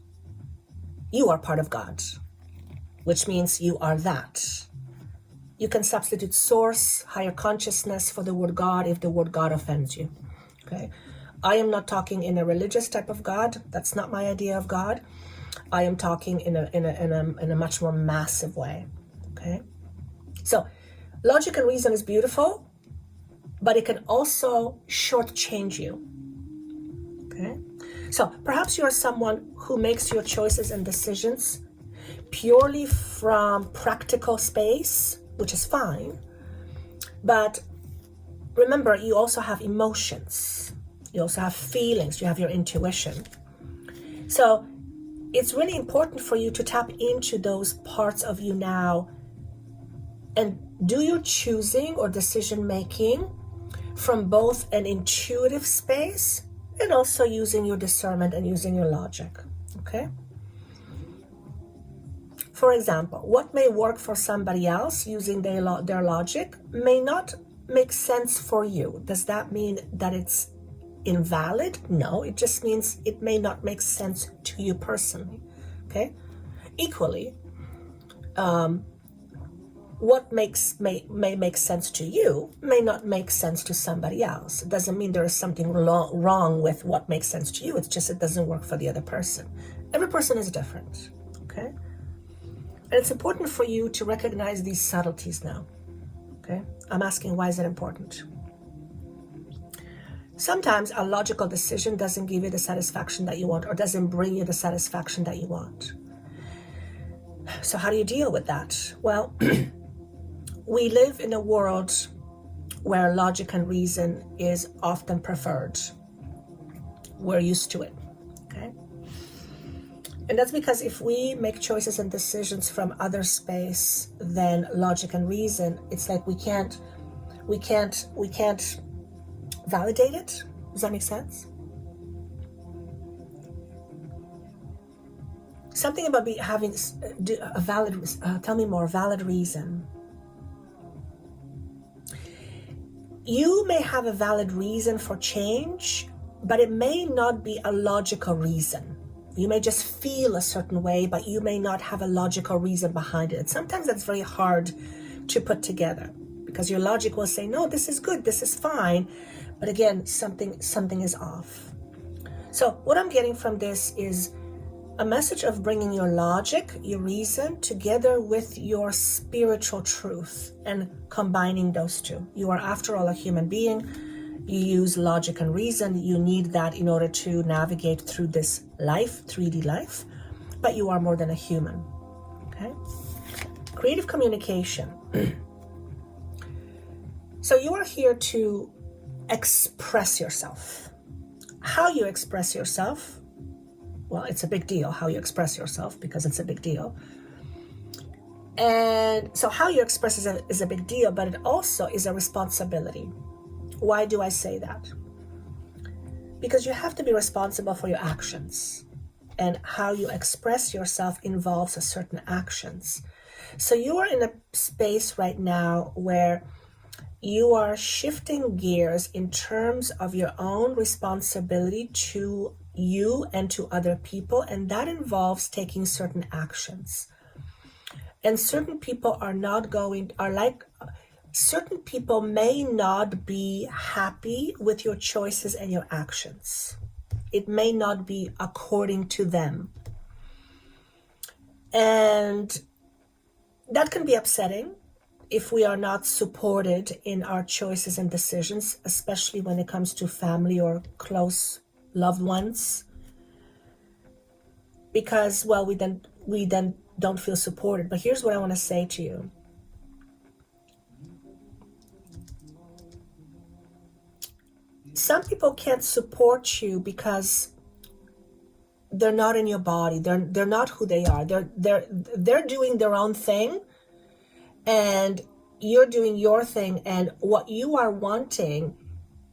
you are part of God, which means you are that. You can substitute source, higher consciousness for the word God if the word God offends you. Okay? I am not talking in a religious type of God. That's not my idea of God. I am talking in a much more massive way. Okay? So Logic and reason is beautiful, but it can also shortchange you. Okay? So perhaps you're someone who makes your choices and decisions purely from practical space, which is fine. But remember, you also have emotions. You also have feelings. You have your intuition. So it's really important for you to tap into those parts of you now and do your choosing or decision making from both an intuitive space and also using your discernment and using your logic. Okay? For example, what may work for somebody else using their logic may not make sense for you. Does that mean that it's invalid? No, it just means it may not make sense to you personally. Okay? Equally, what may make sense to you may not make sense to somebody else. It doesn't mean there is something wrong with what makes sense to you. It's just it doesn't work for the other person. Every person is different. Okay? And it's important for you to recognize these subtleties now. Okay? I'm asking, why is it important? Sometimes a logical decision doesn't give you the satisfaction that you want or doesn't bring you the satisfaction that you want. So how do you deal with that? Well, we live in a world where logic and reason is often preferred. We're used to it, okay? And that's because if we make choices and decisions from other space than logic and reason, it's like we can't validate it. Does that make sense? Something about having a valid, tell me more, valid reason. You may have a valid reason for change, but it may not be a logical reason. You may just feel a certain way, but you may not have a logical reason behind it. And sometimes that's very hard to put together because your logic will say, no, this is good, this is fine. But again, something is off. So what I'm getting from this is a message of bringing your logic, your reason, together with your spiritual truth and combining those two. You are, after all, a human being. You use logic and reason. You need that in order to navigate through this life, 3D life. But you are more than a human. Okay? Creative communication. So you are here to express yourself. How you express yourself, well, it's a big deal how you express yourself because it's a big deal. And so how you express is a big deal, but it also is a responsibility. Why do I say that? Because you have to be responsible for your actions. And how you express yourself involves a certain actions. So you are in a space right now where you are shifting gears in terms of your own responsibility to you and to other people, and that involves taking certain actions. And certain people certain people may not be happy with your choices and your actions. It may not be according to them. And that can be upsetting if we are not supported in our choices and decisions, especially when it comes to family or close loved ones, because, well, we then don't feel supported. But here's what I want to say to you. Some people can't support you because they're not in your body. They're not who they are. They're doing their own thing, and you're doing your thing, and what you are wanting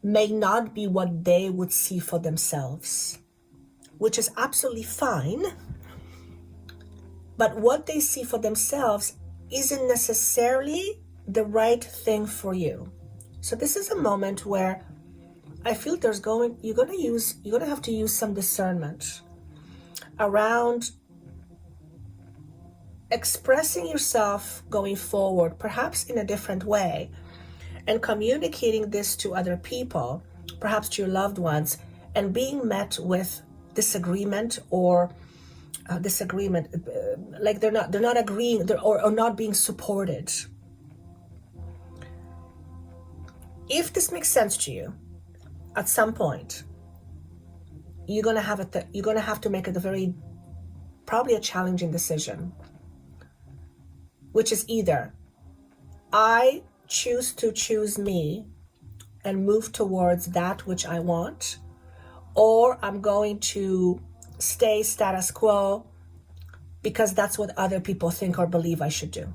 may not be what they would see for themselves, which is absolutely fine. But what they see for themselves isn't necessarily the right thing for you. So this is a moment where I feel you're going to have to use some discernment around expressing yourself going forward, perhaps in a different way, and communicating this to other people, perhaps to your loved ones, and being met with disagreement or like they're not agreeing or not being supported. If this makes sense to you, at some point, you're gonna have to make probably a challenging decision, which is either I choose me and move towards that which I want, or I'm going to stay status quo because that's what other people think or believe I should do.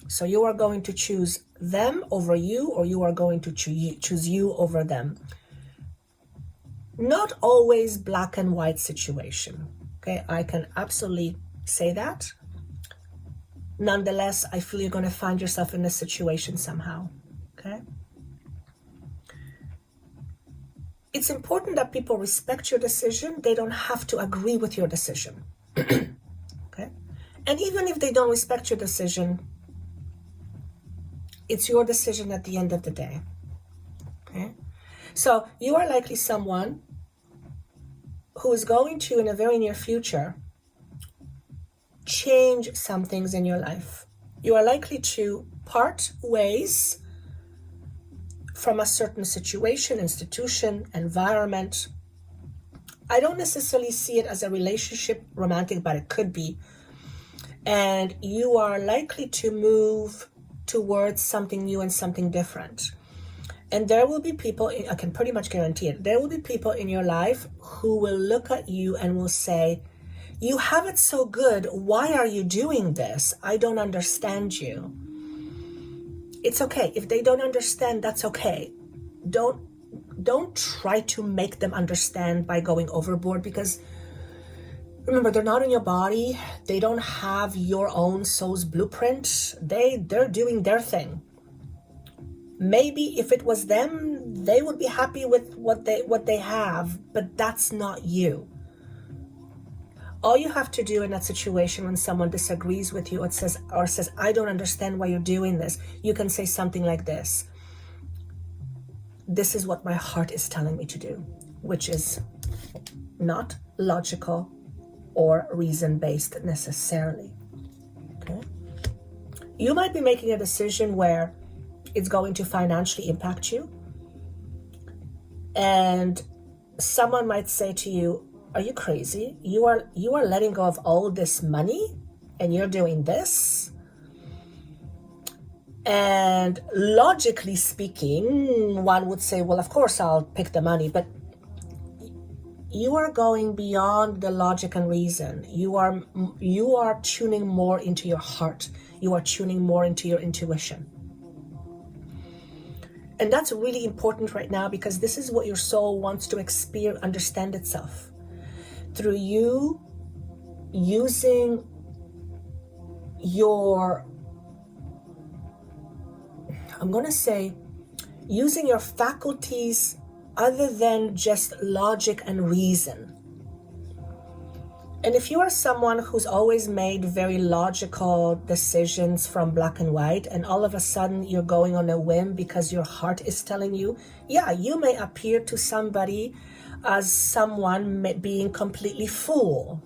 So you are going to choose them over you, or you are going to choose you over them. Not always black and white situation. Okay, I can absolutely say that. Nonetheless, I feel you're going to find yourself in this situation somehow. Okay. It's important that people respect your decision. They don't have to agree with your decision. Okay. And even if they don't respect your decision, it's your decision at the end of the day. Okay. So you are likely someone who is going to, in a very near future, change some things in your life. You are likely to part ways from a certain situation, institution, environment. I don't necessarily see it as a relationship, romantic, but it could be. And you are likely to move towards something new and something different. And there will be people, I can pretty much guarantee it, there will be people in your life who will look at you and will say, you have it so good, why are you doing this? I don't understand you. It's okay. If they don't understand, that's okay. Don't try to make them understand by going overboard, because remember, they're not in your body. They don't have your own soul's blueprint. They're doing their thing. Maybe if it was them, they would be happy with what they have, but that's not you. All you have to do in that situation when someone disagrees with you or says, I don't understand why you're doing this, you can say something like this. This is what my heart is telling me to do, which is not logical or reason-based necessarily. Okay? You might be making a decision where it's going to financially impact you. And someone might say to you, are you crazy? You are letting go of all this money and you're doing this? And logically speaking, one would say, well, of course I'll pick the money, but you are going beyond the logic and reason. You are tuning more into your heart. You are tuning more into your intuition. And that's really important right now, because this is what your soul wants to understand itself. Through you using your, using your faculties other than just logic and reason. And if you are someone who's always made very logical decisions from black and white, and all of a sudden you're going on a whim because your heart is telling you, yeah, you may appear to somebody as someone being completely fool.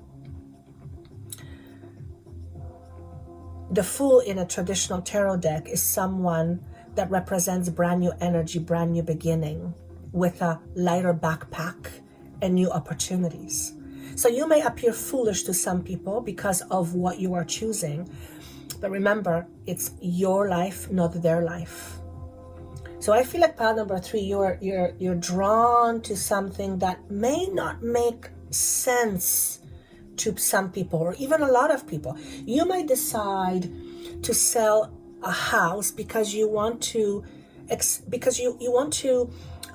The Fool in a traditional tarot deck is someone that represents brand new energy, brand new beginning, with a lighter backpack and new opportunities. So you may appear foolish to some people because of what you are choosing, but remember, it's your life, not their life. So I feel like pile number 3, you're drawn to something that may not make sense to some people, or even a lot of people. You might decide to sell a house because you want to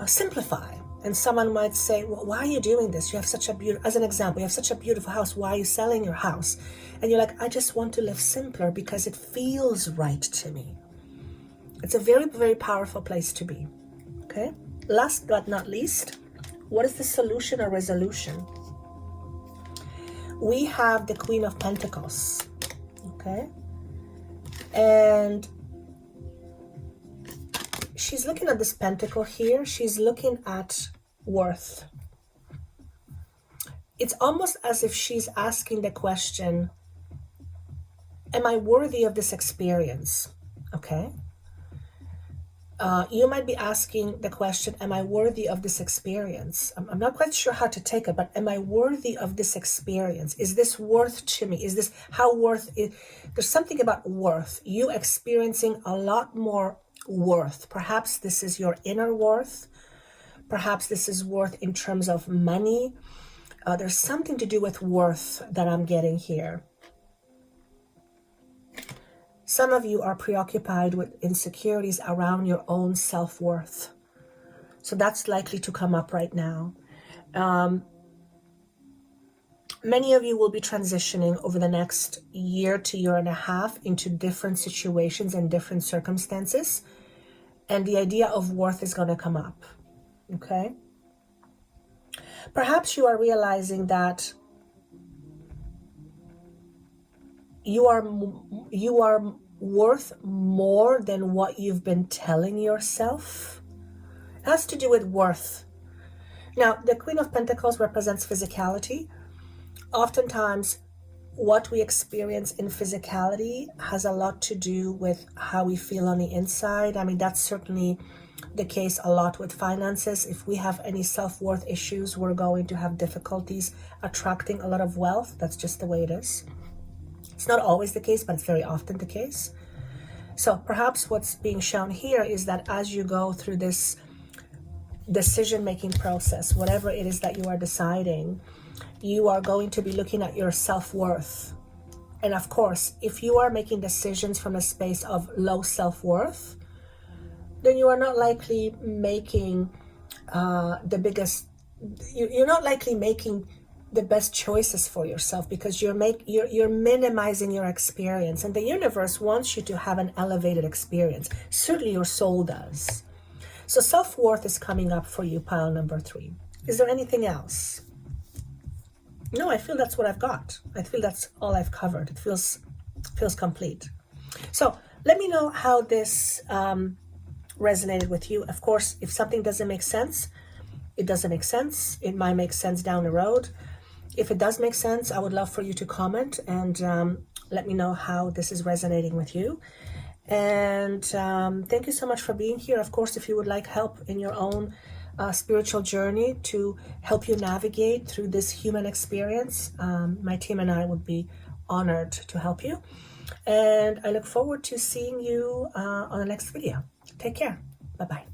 simplify. And someone might say, well, why are you doing this? You have such a beautiful, as an example, you have such a beautiful house. Why are you selling your house? And you're like, I just want to live simpler because it feels right to me. It's a very, very powerful place to be. Okay. Last but not least, what is the solution or resolution? We have the Queen of Pentacles. Okay. And she's looking at this pentacle here. She's looking at worth. It's almost as if she's asking the question, am I worthy of this experience? Okay. You might be asking the question, am I worthy of this experience? I'm not quite sure how to take it, but am I worthy of this experience? Is this worth to me? Is this how worth it? There's something about worth, you experiencing a lot more worth. Perhaps this is your inner worth. Perhaps this is worth in terms of money. There's something to do with worth that I'm getting here. Some of you are preoccupied with insecurities around your own self-worth. So that's likely to come up right now. Many of you will be transitioning over the next year to year and a half into different situations and different circumstances. And the idea of worth is going to come up. Okay? Perhaps you are realizing that you are worth more than what you've been telling yourself. It has to do with worth. Now, the Queen of Pentacles represents physicality. Oftentimes, what we experience in physicality has a lot to do with how we feel on the inside. I mean, that's certainly the case a lot with finances. If we have any self-worth issues, we're going to have difficulties attracting a lot of wealth. That's just the way it is. It's not always the case, but it's very often the case. So perhaps what's being shown here is that as you go through this decision-making process, whatever it is that you are deciding, you are going to be looking at your self-worth. And of course, if you are making decisions from a space of low self-worth, then you are not likely making you're not likely making the best choices for yourself, because you're minimizing your experience, and the universe wants you to have an elevated experience. Certainly your soul does. So self-worth is coming up for you, pile number 3. Is there anything else? No, I feel that's what I've got. I feel that's all I've covered. It feels complete. So let me know how this resonated with you. Of course, if something doesn't make sense, it doesn't make sense. It might make sense down the road. If it does make sense, I would love for you to comment and let me know how this is resonating with you. And thank you so much for being here. Of course, if you would like help in your own spiritual journey to help you navigate through this human experience, my team and I would be honored to help you. And I look forward to seeing you on the next video. Take care. Bye-bye.